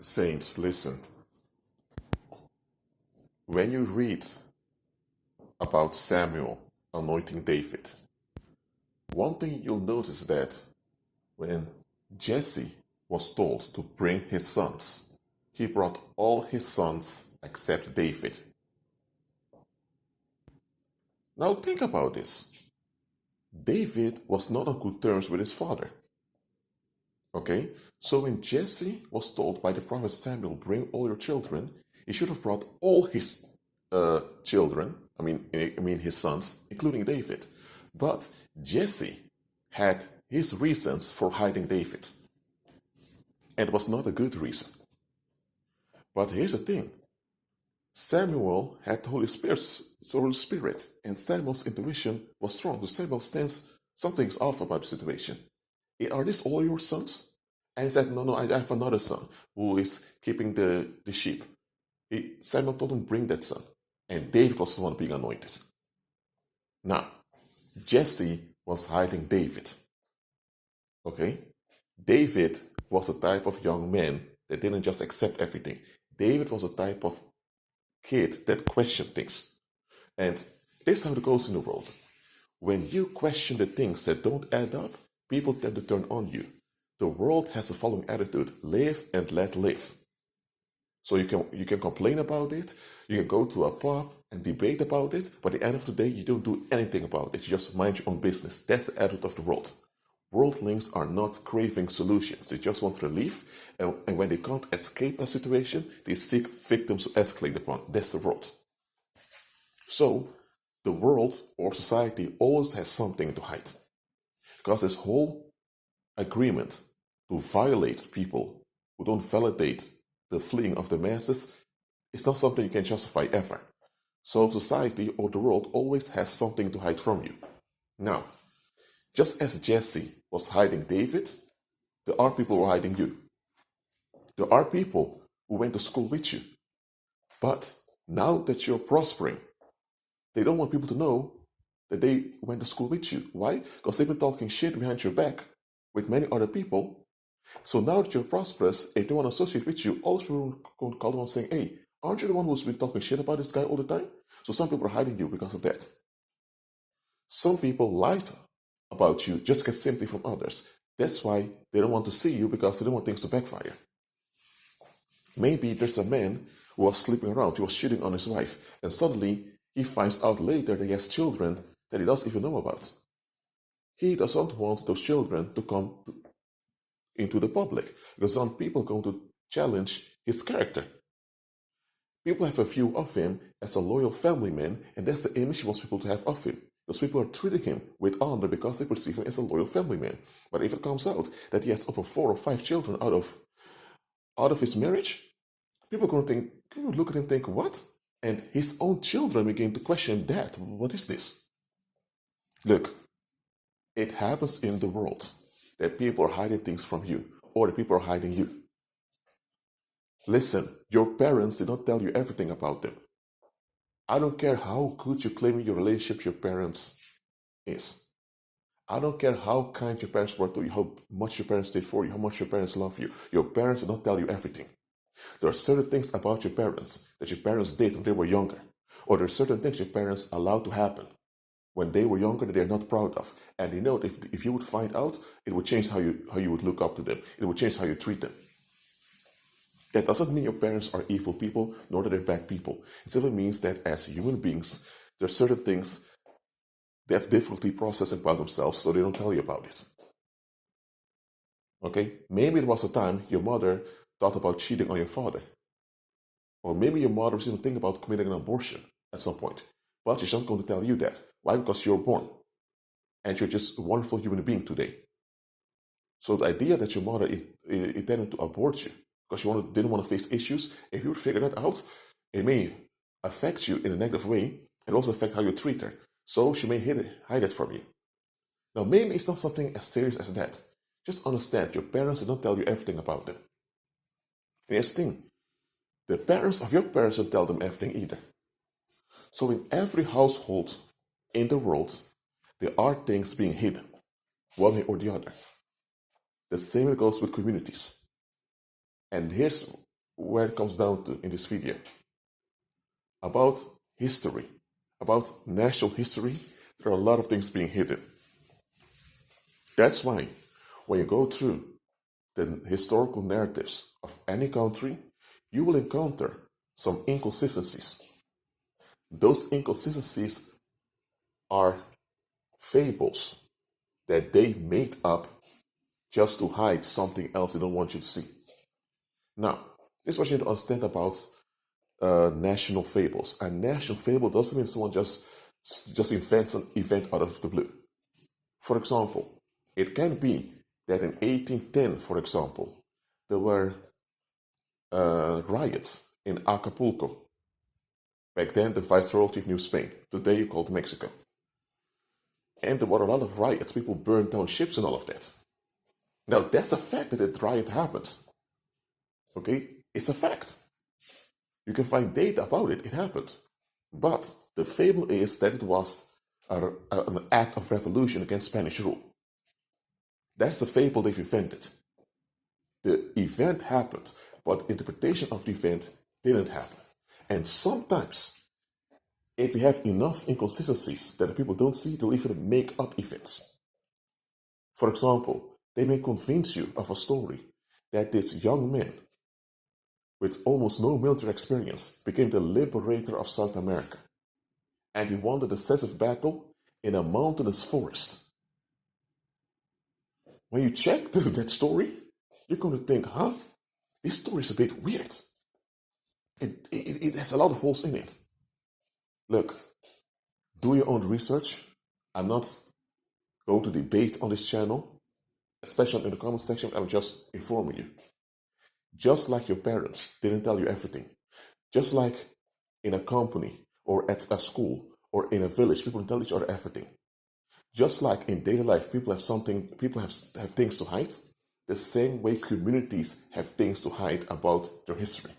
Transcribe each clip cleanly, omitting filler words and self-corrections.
Saints, listen. When you read about Samuel anointing David, one thing you'll notice that when Jesse was told to bring his sons, he brought all his sons except David. Now think about this. David was not on good terms with his father. Okay? So when Jesse was told by the prophet Samuel, bring all your children, he should have brought all his children, I mean his sons, including David. But Jesse had his reasons for hiding David. And it was not a good reason. But here's the thing. Samuel had the Holy Spirit, and Samuel's intuition was strong. So Samuel stands, something's off about the situation. Are these all your sons? And he said, no, I have another son who is keeping the sheep. Samuel told him, bring that son. And David was the one being anointed. Now, Jesse was hiding David. Okay? David was a type of young man that didn't just accept everything. David was a type of kid that questioned things. And this is how it goes in the world. When you question the things that don't add up, people tend to turn on you. The world has the following attitude: live and let live. So you can complain about it, you can go to a pub and debate about it, but at the end of the day, you don't do anything about it. You just mind your own business. That's the attitude of the world. Worldlings are not craving solutions. They just want relief, and when they can't escape a situation, they seek victims to escalate upon. That's the world. So the world or society always has something to hide, because this whole agreement to violate people who don't validate the fleeing of the masses is not something you can justify ever. So society or the world always has something to hide from you. Now, just as Jesse was hiding David, there are people who are hiding you. There are people who went to school with you. But now that you're prospering, they don't want people to know that they went to school with you. Why? Because they've been talking shit behind your back with many other people. So now that you're prosperous, if they want to associate with you, all those people are going to call them and saying, hey, aren't you the one who's been talking shit about this guy all the time? So some people are hiding you because of that. Some people lied about you just to get sympathy from others. That's why they don't want to see you, because they don't want things to backfire. Maybe there's a man who was sleeping around, he was cheating on his wife, and suddenly he finds out later that he has children that he doesn't even know about. He doesn't want those children to come into the public, because some people are going to challenge his character. People have a view of him as a loyal family man, and that's the image he wants people to have of him. Because people are treating him with honor because they perceive him as a loyal family man. But if it comes out that he has over 4 or 5 children out of his marriage, people are going to look at him and think, what? And his own children begin to question that. What is this? Look, it happens in the world that people are hiding things from you, or that people are hiding you. Listen, your parents did not tell you everything about them. I don't care how good you claim your relationship with your parents is. I don't care how kind your parents were to you, how much your parents did for you, how much your parents love you. Your parents did not tell you everything. There are certain things about your parents that your parents did when they were younger. Or there are certain things your parents allowed to happen when they were younger that they're not proud of. And you know, if you would find out, it would change how you would look up to them. It would change how you treat them. That doesn't mean your parents are evil people, nor that they're bad people. It simply means that as human beings, there are certain things they have difficulty processing by themselves, so they don't tell you about it. Okay? Maybe there was a time your mother thought about cheating on your father. Or maybe your mother was even thinking about committing an abortion at some point. But she's not going to tell you that. Why? Because you're born. And you're just a wonderful human being today. So the idea that your mother intended to abort you because you didn't want to face issues, if you would figure that out, it may affect you in a negative way and also affect how you treat her. So she may hide it from you. Now, maybe it's not something as serious as that. Just understand, your parents did not tell you everything about them. And here's the thing, the parents of your parents don't tell them everything either. So in every household in the world, there are things being hidden, one way or the other. The same goes with communities. And here's where it comes down to in this video. About history, about national history, there are a lot of things being hidden. That's why when you go through the historical narratives of any country, you will encounter some inconsistencies. Those inconsistencies are fables that they made up just to hide something else they don't want you to see. Now, this is what you need to understand about national fables. A national fable doesn't mean someone just invents an event out of the blue. For example, it can be that in 1810, for example, there were riots in Acapulco. Back then, the Viceroyalty of New Spain, today called Mexico. And there were a lot of riots. People burned down ships and all of that. Now, that's a fact that a riot happened. Okay? It's a fact. You can find data about it. It happened. But the fable is that it was an act of revolution against Spanish rule. That's the fable they've invented. The event happened, but interpretation of the event didn't happen. And sometimes, if they have enough inconsistencies that the people don't see, they'll even make up events. For example, they may convince you of a story that this young man with almost no military experience became the liberator of South America. And he won the decisive battle in a mountainous forest. When you check that story, you're going to think, this story is a bit weird. It has a lot of holes in it. Look, do your own research. I'm not going to debate on this channel, especially in the comment section. I'm just informing you. Just like your parents didn't tell you everything. Just like in a company or at a school or in a village, people don't tell each other everything. Just like in daily life, people have things to hide. The same way communities have things to hide about their history.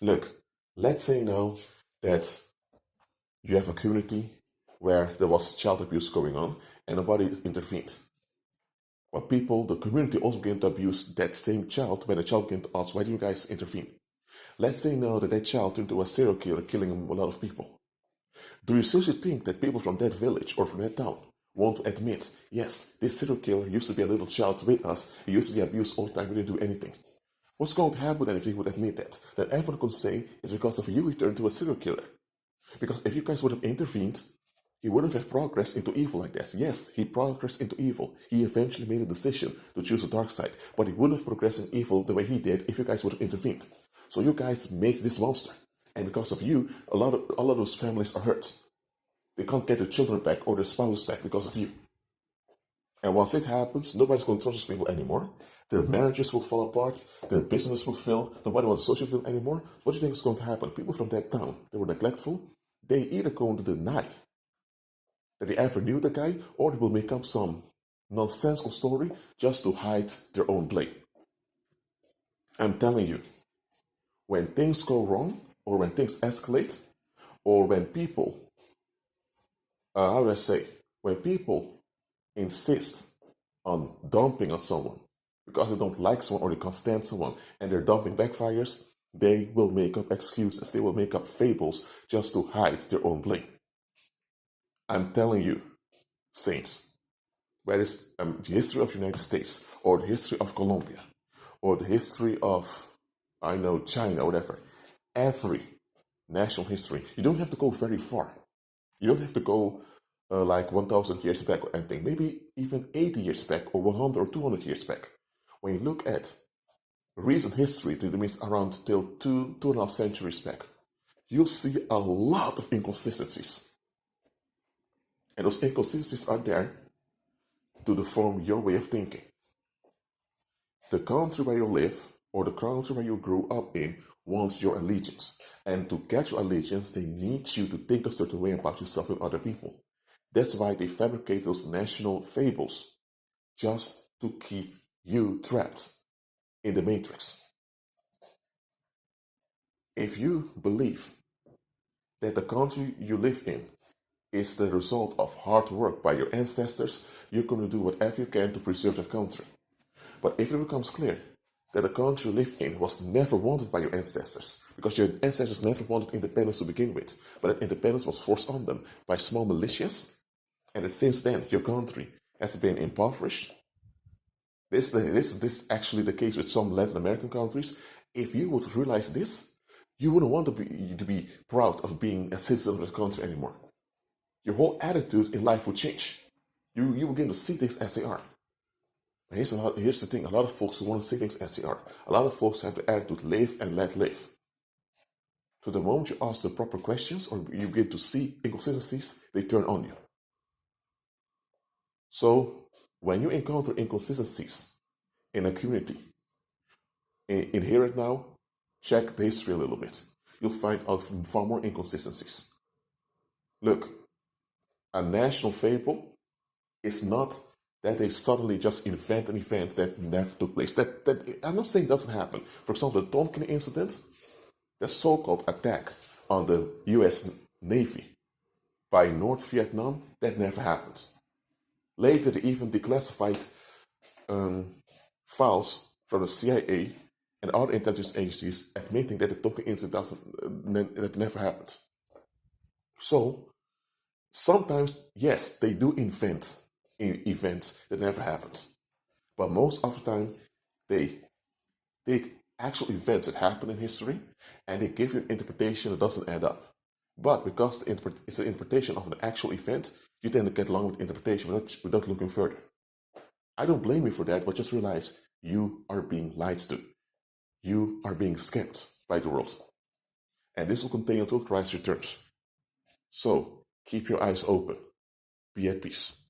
Look, let's say now that you have a community where there was child abuse going on and nobody intervened. But the community also began to abuse that same child when the child began to ask, why do you guys intervene? Let's say now that child turned into a serial killer, killing a lot of people. Do you seriously think that people from that village or from that town want to admit, yes, this serial killer used to be a little child with us, he used to be abused all the time, we didn't do anything? What's going to happen then if he would admit that? Then everyone could say, it's because of you he turned into a serial killer. Because if you guys would have intervened, he wouldn't have progressed into evil like this. Yes, he progressed into evil. He eventually made a decision to choose the dark side, but he wouldn't have progressed in evil the way he did if you guys would have intervened. So you guys make this monster. And because of you, a lot of those families are hurt. They can't get their children back or their spouses back because of you. And once it happens, nobody's going to trust those people anymore. Their marriages will fall apart. Their business will fail. Nobody wants to associate with them anymore. What do you think is going to happen? People from that town, they were neglectful. They either going to deny that they ever knew the guy, or they will make up some nonsensical story just to hide their own blame. I'm telling you, when things go wrong, or when things escalate, or when people, when people insist on dumping on someone because they don't like someone or they can't stand someone and their dumping backfires, they will make up excuses. They will make up fables just to hide their own blame. I'm telling you, saints, whether it's the history of the United States or the history of Colombia or the history of, China or whatever, every national history, you don't have to go very far. You don't have to go like 1,000 years back or anything, maybe even 80 years back or 100 or 200 years back. When you look at recent history, that means around till 2.5 centuries back, you'll see a lot of inconsistencies. And those inconsistencies are there to deform your way of thinking. The country where you live or the country where you grew up in wants your allegiance. And to get your allegiance, they need you to think a certain way about yourself and other people. That's why they fabricate those national fables, just to keep you trapped in the matrix. If you believe that the country you live in is the result of hard work by your ancestors, you're going to do whatever you can to preserve that country. But if it becomes clear that the country you live in was never wanted by your ancestors, because your ancestors never wanted independence to begin with, but that independence was forced on them by small militias, and that since then your country has been impoverished. This is actually the case with some Latin American countries. If you would realize this, you wouldn't want to be proud of being a citizen of this country anymore. Your whole attitude in life would change. You begin to see things as they are. Here's the thing, a lot of folks who want to see things as they are. A lot of folks have the attitude, live and let live. So the moment you ask the proper questions or you begin to see inconsistencies, they turn on you. So when you encounter inconsistencies in a community, in here and now, check the history a little bit. You'll find out far more inconsistencies. Look, a national fable is not that they suddenly just invent an event that never took place. That I'm not saying it doesn't happen. For example, the Tonkin incident, the so-called attack on the US Navy by North Vietnam, that never happened. Later, they even declassified files from the CIA and other intelligence agencies admitting that the Tonkin incident that never happened. So, sometimes, yes, they do invent events that never happened. But most of the time, they take actual events that happen in history and they give you an interpretation that doesn't add up. But because it's an interpretation of an actual event, you tend to get along with interpretation without looking further. I don't blame you for that, but just realize you are being lied to. You are being scammed by the world. And this will continue until Christ returns. So, keep your eyes open. Be at peace.